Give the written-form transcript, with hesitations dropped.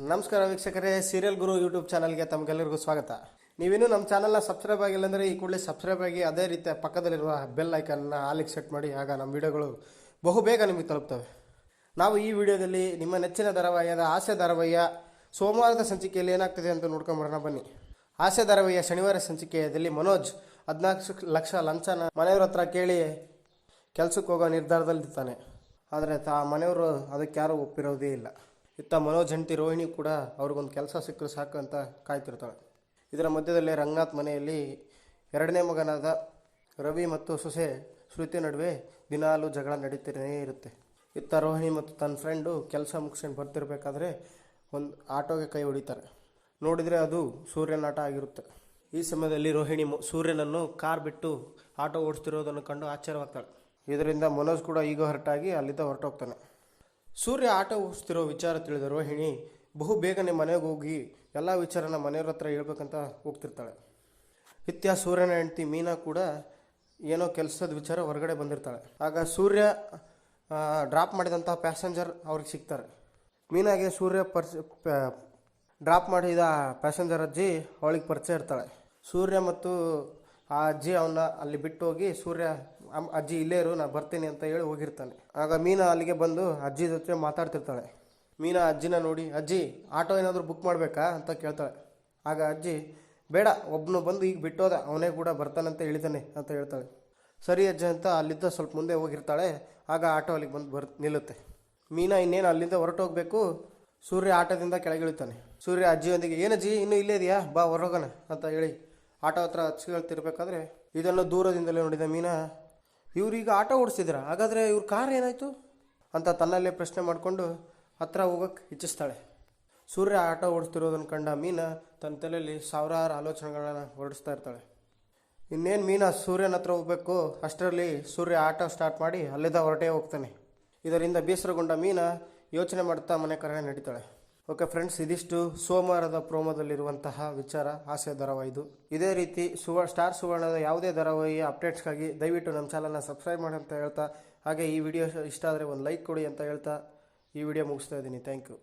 ನಮಸ್ಕಾರ ವೀಕ್ಷಕರೇ, ಸೀರಿಯಲ್ ಗುರು ಯೂಟ್ಯೂಬ್ ಚಾನಲ್ಗೆ ತಮಗೆಲ್ಲರಿಗೂ ಸ್ವಾಗತ. ನೀವಿನ್ನೂ ನಮ್ಮ ಚಾನಲ್ನ ಸಬ್ಸ್ಕ್ರೈಬ್ ಆಗಿಲ್ಲ ಅಂದರೆ ಈ ಕೂಡಲೇ ಸಬ್ಸ್ಕ್ರೈಬ್ ಆಗಿ ಅದೇ ರೀತಿಯ ಪಕ್ಕದಲ್ಲಿರುವ ಬೆಲ್ ಐಕನ್ನ ಆಲಿಗೆ ಸೆಟ್ ಮಾಡಿ. ಆಗ ನಮ್ಮ ವಿಡಿಯೋಗಳು ಬಹುಬೇಗ ನಿಮಗೆ ತಲುಪ್ತವೆ. ನಾವು ಈ ವಿಡಿಯೋದಲ್ಲಿ ನಿಮ್ಮ ನೆಚ್ಚಿನ ಧಾರಾವಾಹಿಯಾದ ಹಾಸ್ಯ ಧಾರಾವಾಹಿಯ ಸೋಮವಾರದ ಸಂಚಿಕೆಯಲ್ಲಿ ಏನಾಗ್ತದೆ ಅಂತ ನೋಡ್ಕೊಂಬರೋಣ ಬನ್ನಿ. ಹಾಸ್ಯ ಧಾರಾವಾಹಿಯ ಶನಿವಾರ ಸಂಚಿಕೆಯಲ್ಲಿ ಮನೋಜ್ 14 ಲಕ್ಷ ಲಂಚನ ಮನೆಯವ್ರ ಹತ್ರ ಕೇಳಿ ಕೆಲಸಕ್ಕೆ ಹೋಗೋ ನಿರ್ಧಾರದಲ್ಲಿರ್ತಾನೆ. ಆದರೆ ಮನೆಯವರು ಅದಕ್ಕೆ ಯಾರೂ ಒಪ್ಪಿರೋದೇ ಇಲ್ಲ. ಇತ್ತ ಮನೋಜ್ ಹೆಂಡತಿ ರೋಹಿಣಿ ಕೂಡ ಅವ್ರಿಗೊಂದು ಕೆಲಸ ಸಿಕ್ಕರು ಸಾಕು ಅಂತ ಕಾಯ್ತಿರ್ತಾಳೆ. ಇದರ ಮಧ್ಯದಲ್ಲೇ ರಂಗನಾಥ್ ಮನೆಯಲ್ಲಿ ಎರಡನೇ ಮಗನಾದ ರವಿ ಮತ್ತು ಸೊಸೆ ಶ್ರುತಿ ನಡುವೆ ದಿನಾಲೂ ಜಗಳ ನಡೀತಾನೇ ಇರುತ್ತೆ. ಇತ್ತ ರೋಹಿಣಿ ಮತ್ತು ತನ್ನ ಫ್ರೆಂಡು ಕೆಲಸ ಮುಗಿಸ್ಕೊಂಡು ಬರ್ತಿರ್ಬೇಕಾದ್ರೆ ಒಂದು ಆಟೋಗೆ ಕೈ ಹೊಡಿತಾರೆ. ನೋಡಿದರೆ ಅದು ಸೂರ್ಯನ ಆಟ ಆಗಿರುತ್ತೆ. ಈ ಸಮಯದಲ್ಲಿ ರೋಹಿಣಿ ಸೂರ್ಯನನ್ನು ಕಾರ್ ಬಿಟ್ಟು ಆಟೋ ಓಡಿಸ್ತಿರೋದನ್ನು ಕಂಡು ಆಶ್ಚರ್ಯವಾಗ್ತಾಳೆ. ಇದರಿಂದ ಮನೋಜ್ ಕೂಡ ಈಗ ಹೊರಟಾಗಿ ಅಲ್ಲಿಂದ ಹೊರಟೋಗ್ತಾನೆ. ಸೂರ್ಯ ಆಟೋ ಓಡಿಸ್ತಿರೋ ವಿಚಾರ ತಿಳಿದ ರೋಹಿಣಿ ಬಹು ಬೇಗನೆ ಮನೆಗೆ ಹೋಗಿ ಎಲ್ಲ ವಿಚಾರನ ಮನೆಯವ್ರ ಹತ್ರ ಹೇಳ್ಬೇಕಂತ ಹೋಗ್ತಿರ್ತಾಳೆ. ಇತ್ಯ ಸೂರ್ಯನ ಹೆಂಡತಿ ಮೀನಾ ಕೂಡ ಏನೋ ಕೆಲಸದ ವಿಚಾರ ಹೊರಗಡೆ ಬಂದಿರ್ತಾಳೆ. ಆಗ ಸೂರ್ಯ ಡ್ರಾಪ್ ಮಾಡಿದಂಥ ಪ್ಯಾಸೆಂಜರ್ ಅವ್ರಿಗೆ ಸಿಗ್ತಾರೆ. ಮೀನಾಗೆ ಸೂರ್ಯ ಡ್ರಾಪ್ ಮಾಡಿದ ಪ್ಯಾಸೆಂಜರ್ ಅಜ್ಜಿ ಅವಳಿಗೆ ಪರಿಚಯ ಇರ್ತಾಳೆ. ಸೂರ್ಯ ಮತ್ತು ಆ ಅಜ್ಜಿ ಅವನ್ನ ಅಲ್ಲಿ ಬಿಟ್ಟು ಹೋಗಿ ಸೂರ್ಯ ಅಜ್ಜಿ ಇಲ್ಲೇ ಇರು, ನಾ ಬರ್ತೀನಿ ಅಂತ ಹೇಳಿ ಹೋಗಿರ್ತಾನೆ. ಆಗ ಮೀನಾ ಅಲ್ಲಿಗೆ ಬಂದು ಅಜ್ಜಿ ಜೊತೆ ಮಾತಾಡ್ತಿರ್ತಾಳೆ. ಮೀನಾ ಅಜ್ಜಿನ ನೋಡಿ, ಅಜ್ಜಿ ಆಟೋ ಏನಾದರೂ ಬುಕ್ ಮಾಡಬೇಕಾ ಅಂತ ಕೇಳ್ತಾಳೆ. ಆಗ ಅಜ್ಜಿ, ಬೇಡ, ಒಬ್ಬನು ಬಂದು ಈಗ ಬಿಟ್ಟೋದ, ಅವನೇ ಕೂಡ ಬರ್ತಾನಂತ ಹೇಳಿದ್ದಾನೆ ಅಂತ ಹೇಳ್ತಾಳೆ. ಸರಿ ಅಜ್ಜಿ ಅಂತ ಅಲ್ಲಿದ್ದ ಸ್ವಲ್ಪ ಮುಂದೆ ಹೋಗಿರ್ತಾಳೆ. ಆಗ ಆಟೋ ಅಲ್ಲಿಗೆ ಬಂದು ನಿಲ್ಲುತ್ತೆ. ಮೀನಾ ಇನ್ನೇನು ಅಲ್ಲಿಂದ ಹೊರಟೋಗ್ಬೇಕು. ಸೂರ್ಯ ಆಟೋದಿಂದ ಕೆಳಗಿಳಿತಾನೆ. ಸೂರ್ಯ ಅಜ್ಜಿಯೊಂದಿಗೆ, ಏನಜ್ಜಿ ಇನ್ನೂ ಇಲ್ಲೇ ಇದೆಯಾ, ಬಾ ಹೊರಗೋಣ ಅಂತ ಹೇಳಿ ಆಟೋ ಹತ್ರ ಹಚ್ಕೊಳ್ತಿರ್ಬೇಕಾದ್ರೆ ಇದನ್ನು ದೂರದಿಂದಲೇ ನೋಡಿದ ಮೀನಾ, ಇವ್ರೀಗ ಆಟೋ ಓಡಿಸ್ತಿದ್ರ, ಹಾಗಾದರೆ ಇವ್ರ ಕಾರ್ ಏನಾಯಿತು ಅಂತ ತನ್ನಲ್ಲೇ ಪ್ರಶ್ನೆ ಮಾಡಿಕೊಂಡು ಹತ್ರ ಹೋಗೋಕ್ಕೆ ಇಚ್ಛಿಸ್ತಾಳೆ. ಸೂರ್ಯ ಆಟೋ ಓಡಿಸ್ತಿರೋದನ್ನು ಕಂಡ ಮೀನಾ ತನ್ನ ತಲೆಯಲ್ಲಿ ಸಾವಿರಾರು ಆಲೋಚನೆಗಳನ್ನ ಹೊರಡಿಸ್ತಾ ಇರ್ತಾಳೆ. ಇನ್ನೇನು ಮೀನಾ ಸೂರ್ಯನ ಹತ್ರ ಹೋಗಬೇಕು ಅಷ್ಟರಲ್ಲಿ ಸೂರ್ಯ ಆಟೋ ಸ್ಟಾರ್ಟ್ ಮಾಡಿ ಅಲ್ಲಿಂದ ಹೊರಟೇ ಹೋಗ್ತಾನೆ. ಇದರಿಂದ ಬೇಸರಗೊಂಡ ಮೀನಾ ಯೋಚನೆ ಮಾಡ್ತಾ ಮನೆ ಕಡೆ ನಡೀತಾಳೆ. ಓಕೆ ಫ್ರೆಂಡ್ಸ್, ಇದಿಷ್ಟು ಸೋಮವಾರದ ಪ್ರೋಮೋದಲ್ಲಿರುವಂತಹ ವಿಚಾರ ಹಾಸ್ಯ ಧಾರಾವಾಹಿದು. ಇದೇ ರೀತಿ ಸ್ಟಾರ್ ಸುವರ್ಣದ ಯಾವುದೇ ಧಾರಾವಾಹಿಯ ಅಪ್ಡೇಟ್ಸ್ಗಾಗಿ ದಯವಿಟ್ಟು ನಮ್ಮ ಚಾನಲ್ನ ಸಬ್ಸ್ಕ್ರೈಬ್ ಮಾಡಿ ಅಂತ ಹೇಳ್ತಾ, ಹಾಗೆ ಈ ವಿಡಿಯೋ ಇಷ್ಟ ಆದರೆ ಒಂದು ಲೈಕ್ ಕೊಡಿ ಅಂತ ಹೇಳ್ತಾ ಈ ವಿಡಿಯೋ ಮುಗಿಸ್ತಾ ಇದ್ದೀನಿ. Thank you.